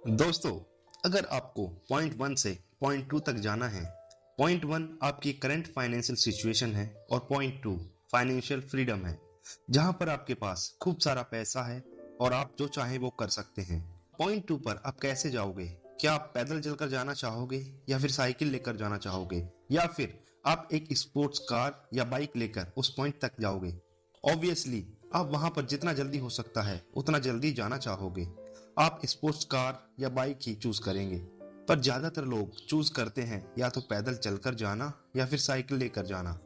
दोस्तों, अगर आपको पॉइंट 1 से पॉइंट 2 तक जाना है, पॉइंट 1 आपकी करंट फाइनेंशियल सिचुएशन है और पॉइंट 2 फाइनेंशियल फ्रीडम है, जहां पर आपके पास खूब सारा पैसा है और आप जो चाहे वो कर सकते हैं। पॉइंट 2 पर आप कैसे जाओगे? क्या आप पैदल चलकर जाना चाहोगे या फिर साइकिल लेकर जाना चाहोगे या फिर आप एक स्पोर्ट्स कार या बाइक लेकर उस पॉइंट तक जाओगे? ऑब्वियसली आप वहां पर जितना जल्दी हो सकता है उतना जल्दी जाना चाहोगे। आप स्पोर्ट्स कार या बाइक ही चूज करेंगे, पर ज्यादातर लोग चूज करते हैं या तो पैदल चलकर जाना या फिर साइकिल लेकर जाना,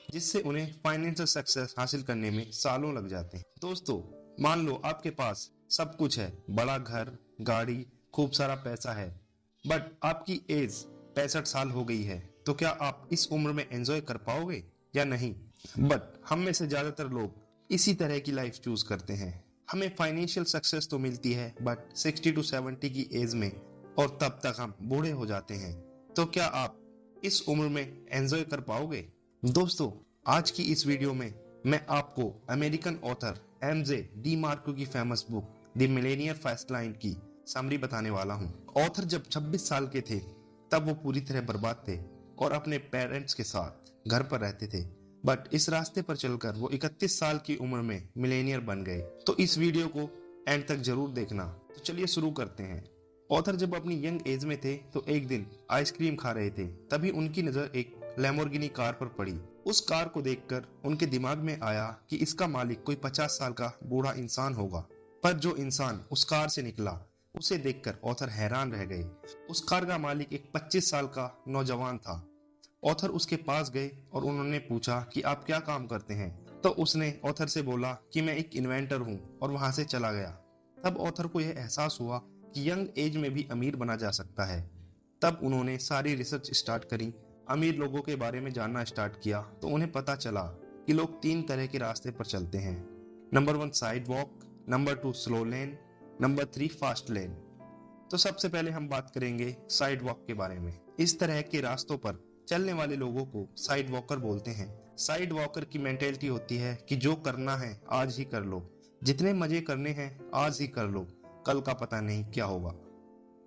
जिससे उन्हें फाइनेंशियल सक्सेस हासिल करने में सालों लग जाते हैं। दोस्तों, मान लो आपके पास सब कुछ है, बड़ा घर, गाड़ी, खूब सारा पैसा है, बट आपकी एज 65 साल हो गई है, तो क्या आप इस उम्र में एंजॉय कर पाओगे या नहीं? बट हम में से ज्यादातर लोग इसी तरह की लाइफ चूज करते हैं। हमें फाइनेंशियल सक्सेस तो मिलती है बट 60 to 70 की एज में, और तब तक हम बूढ़े हो जाते हैं। तो क्या आप इस उम्र में एंजॉय कर पाओगे? दोस्तों, आज की इस वीडियो में मैं आपको American author MJ DeMarco की famous book the millionaire fast lane की समरी बताने वाला हूँ। ऑथर जब 26 साल के थे तब वो पूरी तरह बर्बाद थे और अपने पेरेंट्स के साथ घर पर रहते थे, बट इस रास्ते पर चलकर वो 31 साल की उम्र में मिलेनियर बन गए। तो इस वीडियो को एंड तक जरूर देखना। तो चलिए शुरू करते हैं। ऑथर जब अपनी यंग एज में थे तो एक दिन आइसक्रीम खा रहे थे, तभी उनकी नजर एक लैम्बोर्गिनी कार पर पड़ी। उस कार को देखकर उनके दिमाग में आया कि इसका मालिक कोई 50 साल का बूढ़ा इंसान होगा। पर जो इंसान उस कार से निकला उसे देखकर ऑथर हैरान रह गए। उस कार का मालिक एक 25 साल का नौजवान था। ऑथर उसके पास गए और उन्होंने पूछा कि आप क्या काम करते हैं? तो उसने ऑथर से बोला कि मैं एक इन्वेंटर हूं, और वहां से चला गया। तब ऑथर को यह एहसास हुआ कि यंग एज में भी अमीर बना जा सकता है। तब उन्होंने सारी रिसर्च स्टार्ट करी, अमीर लोगों के बारे में जानना स्टार्ट किया, तो उन्हें पता चला कि लोग 3 तरह के रास्ते पर चलते हैं। Number 1 side walk, number 2 slow लेन, नंबर 3 फास्ट लेन। तो सबसे पहले हम बात करेंगे साइड वॉक के बारे में। इस तरह के रास्तों पर चलने वाले लोगों को साइड वॉकर बोलते हैं। साइड वॉकर की मेंटेलिटी होती है कि जो करना है आज ही कर लो, जितने मजे करने हैं आज ही कर लो, कल का पता नहीं क्या होगा।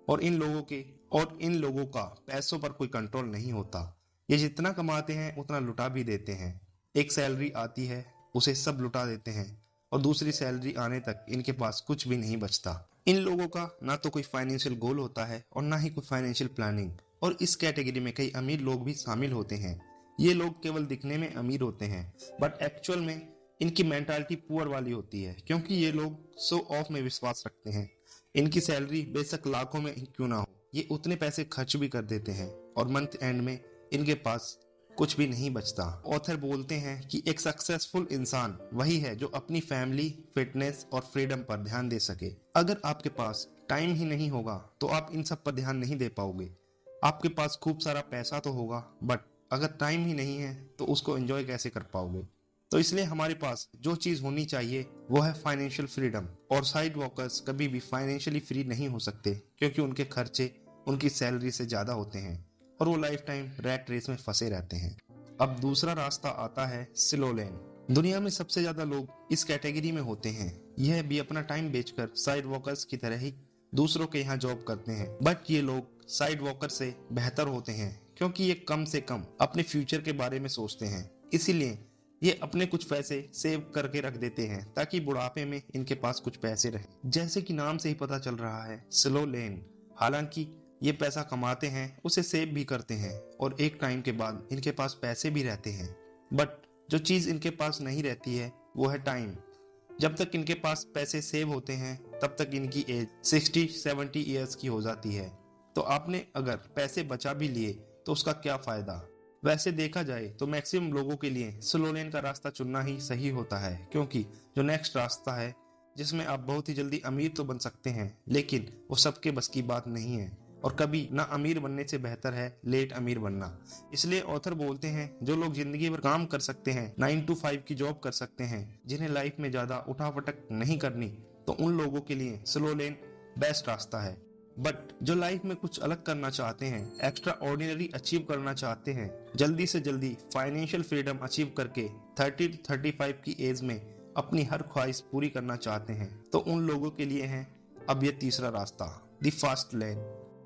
और इन लोगों का पैसों पर कोई कंट्रोल नहीं होता। ये जितना कमाते हैं उतना लुटा भी देते हैं। एक सैलरी आती है, उसे सब लुटा देते हैं, और दूसरी सैलरी आने तक इनके पास कुछ भी नहीं बचता। इन लोगों का ना तो कोई फाइनेंशियल गोल होता है और ना ही कोई फाइनेंशियल प्लानिंग। और इस कैटेगरी में कई अमीर लोग भी शामिल होते हैं। ये लोग केवल दिखने में अमीर होते हैं, बट एक्चुअल में इनकी मेंटालिटी पुअर वाली होती है, क्योंकि ये लोग शो ऑफ में विश्वास रखते हैं। इनकी सैलरी बेशक लाखों में क्यों ना हो, ये उतने पैसे खर्च भी कर देते हैं और मंथ एंड में इनके पास कुछ भी नहीं बचता। ऑथर बोलते हैं कि एक सक्सेसफुल इंसान वही है जो अपनी फैमिली, फिटनेस और फ्रीडम पर ध्यान दे सके। अगर आपके पास टाइम ही नहीं होगा तो आप इन सब पर ध्यान नहीं दे पाओगे। आपके पास खूब सारा पैसा तो होगा, बट अगर टाइम ही नहीं है तो उसको एंजॉय कैसे कर पाओगे? तो इसलिए हमारे पास जो चीज होनी चाहिए वो है फाइनेंशियल फ्रीडम। और साइड वॉकर्स कभी भी फाइनेंशियली फ्री नहीं हो सकते, क्योंकि उनके खर्चे उनकी सैलरी से ज्यादा होते हैं और वो लाइफ टाइम रैट रेस में फंसे रहते हैं। अब दूसरा रास्ता आता है स्लो लेन। दुनिया में सबसे ज्यादा लोग इस कैटेगरी में होते हैं। यह भी अपना टाइम बेचकर साइड वॉकर्स की तरह ही दूसरों के यहाँ जॉब करते हैं, बट ये लोग साइड वॉकर से बेहतर होते हैं, क्योंकि ये कम से कम अपने फ्यूचर के बारे में सोचते हैं। इसीलिए ये अपने कुछ पैसे सेव करके रख देते हैं ताकि बुढ़ापे में इनके पास कुछ पैसे रहे। जैसे कि नाम से ही पता चल रहा है, स्लो लेन। हालांकि ये पैसा कमाते हैं, उसे सेव भी करते हैं, और एक टाइम के बाद इनके पास पैसे भी रहते हैं। बट जो चीज इनके पास नहीं रहती है वो है टाइम। जब तक इनके पास पैसे सेव होते हैं तब तक इनकी एज 60-70 ईयर्स की हो जाती है। तो आपने अगर पैसे बचा भी लिए तो उसका क्या फायदा? वैसे देखा जाए तो मैक्सिमम लोगों के लिए स्लो लेन का रास्ता चुनना ही सही होता है, क्योंकि जो नेक्स्ट रास्ता है जिसमें आप बहुत ही जल्दी अमीर तो बन सकते हैं, लेकिन वो सबके बस की बात नहीं है, और कभी ना अमीर बनने से बेहतर है लेट अमीर बनना। इसलिए ऑथर बोलते हैं जो लोग जिंदगी भर काम कर सकते हैं, 9 to 5 की जॉब कर सकते हैं, जिन्हें लाइफ में ज्यादा उठापटक नहीं करनी, तो उन लोगों के लिए स्लो लेन बेस्ट रास्ता है। बट जो लाइफ में कुछ अलग करना चाहते हैं, एक्स्ट्रा ऑर्डिनरी अचीव करना चाहते हैं, जल्दी से जल्दी फाइनेंशियल फ्रीडम अचीव करके 30 to 35 की एज में अपनी हर ख्वाहिश पूरी करना चाहते हैं, तो उन लोगों के लिए है अब ये तीसरा रास्ता, the fast lane.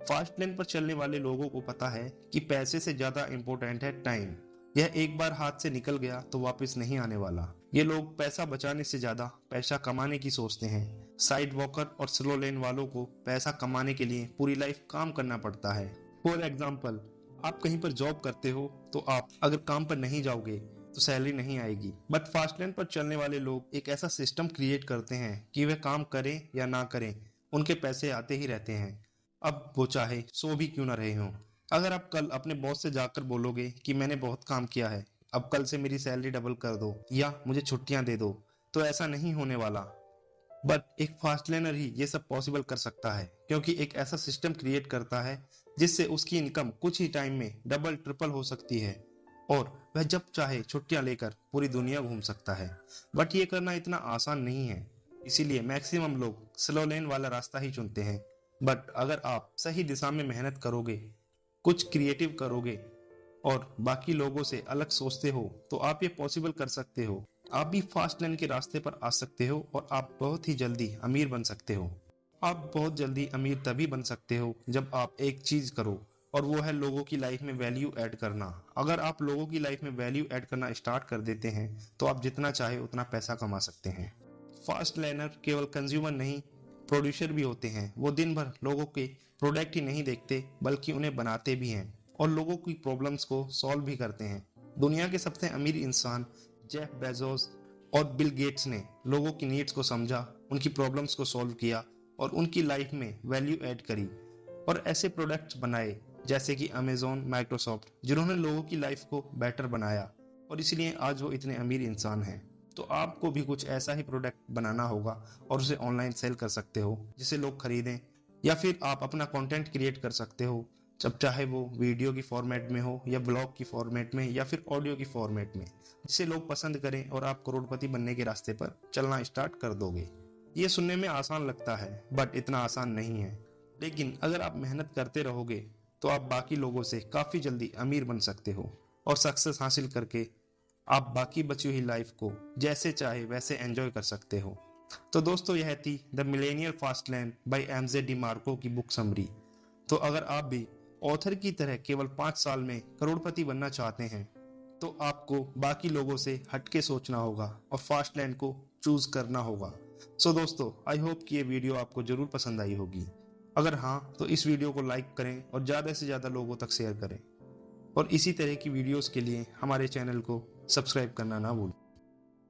Fast lane पर चलने वाले लोगों को पता है कि पैसे से ज्यादा इंपॉर्टेंट है टाइम। यह एक बार हाथ से निकल गया तो वापस नहीं आने वाला। ये लोग पैसा बचाने से ज्यादा पैसा कमाने की सोचते हैं। साइड वॉकर और स्लो लेन वालों को पैसा कमाने के लिए पूरी लाइफ काम करना पड़ता है। फॉर एग्जाम्पल, आप कहीं पर जॉब करते हो तो आप अगर काम पर नहीं जाओगे तो सैलरी नहीं आएगी। बट फास्ट लेन पर चलने वाले लोग एक ऐसा सिस्टम क्रिएट करते हैं कि वे काम करें या ना करें, उनके पैसे आते ही रहते हैं, अब वो चाहे सो भी क्यों ना रहे हों। अगर आप कल अपने बॉस से जाकर बोलोगे कि मैंने बहुत काम किया है, अब कल से मेरी सैलरी डबल कर दो या मुझे छुट्टियां दे दो, तो ऐसा नहीं होने वाला। बट एक फास्ट लर्नर ही ये सब पॉसिबल कर सकता है, क्योंकि एक ऐसा सिस्टम क्रिएट करता है जिससे उसकी इनकम कुछ ही टाइम में डबल ट्रिपल हो सकती है और वह जब चाहे छुट्टियां लेकर पूरी दुनिया घूम सकता है। बट ये करना इतना आसान नहीं है, इसीलिए मैक्सिमम लोग स्लो लेन वाला रास्ता ही चुनते हैं। बट अगर आप सही दिशा में मेहनत करोगे, कुछ क्रिएटिव करोगे और बाकी लोगों से अलग सोचते हो, तो आप ये पॉसिबल कर सकते हो। आप भी फास्ट लाइन के रास्ते पर आ सकते हो और आप बहुत ही जल्दी अमीर बन सकते हो। आप बहुत जल्दी अमीर तभी बन सकते हो जब आप एक चीज करो, और वो है लोगों की लाइफ में वैल्यू ऐड करना। अगर आप लोगों की लाइफ में वैल्यू ऐड करना स्टार्ट कर देते हैं तो आप जितना चाहे उतना पैसा कमा सकते हैं। फास्ट लाइनर केवल कंज्यूमर नहीं, प्रोड्यूसर भी होते हैं। वो दिन भर लोगों के प्रोडक्ट ही नहीं देखते बल्कि उन्हें बनाते भी हैं और लोगों की प्रॉब्लम्स को सॉल्व भी करते हैं। दुनिया के सबसे अमीर इंसान जेफ बेजोस और बिल गेट्स ने लोगों की नीड्स को समझा, उनकी प्रॉब्लम्स को सॉल्व किया और उनकी लाइफ में वैल्यू ऐड करी और ऐसे प्रोडक्ट्स बनाए जैसे कि अमेजोन, माइक्रोसॉफ्ट, जिन्होंने लोगों की लाइफ को बेटर बनाया और इसलिए आज वो इतने अमीर इंसान हैं। तो आपको भी कुछ ऐसा ही प्रोडक्ट बनाना होगा और उसे ऑनलाइन सेल कर सकते हो जिसे लोग खरीदें, या फिर आप अपना कंटेंट क्रिएट कर सकते हो, जब चाहे वो वीडियो की फॉर्मेट में हो या ब्लॉग की फॉर्मेट में या फिर ऑडियो की फॉर्मेट में, जिसे लोग पसंद करें और आप करोड़पति बनने के रास्ते पर चलना स्टार्ट कर दोगे। ये सुनने में आसान लगता है बट इतना आसान नहीं है। लेकिन अगर आप मेहनत करते रहोगे तो आप बाकी लोगों से काफी जल्दी अमीर बन सकते हो और सक्सेस हासिल करके आप बाकी बची हुई लाइफ को जैसे चाहे वैसे एंजॉय कर सकते हो। तो दोस्तों, यह थी the millionaire fastlane by MJ DeMarco की बुक समरी। तो अगर आप भी ऑथर की तरह केवल 5 साल में करोड़पति बनना चाहते हैं तो आपको बाकी लोगों से हटके सोचना होगा और फास्ट लैंड को चूज करना होगा। सो दोस्तों, आई होप कि ये वीडियो आपको जरूर पसंद आई होगी। अगर हाँ, तो इस वीडियो को लाइक करें और ज़्यादा से ज़्यादा लोगों तक शेयर करें और इसी तरह की वीडियोस के लिए हमारे चैनल को सब्सक्राइब करना ना भूलें।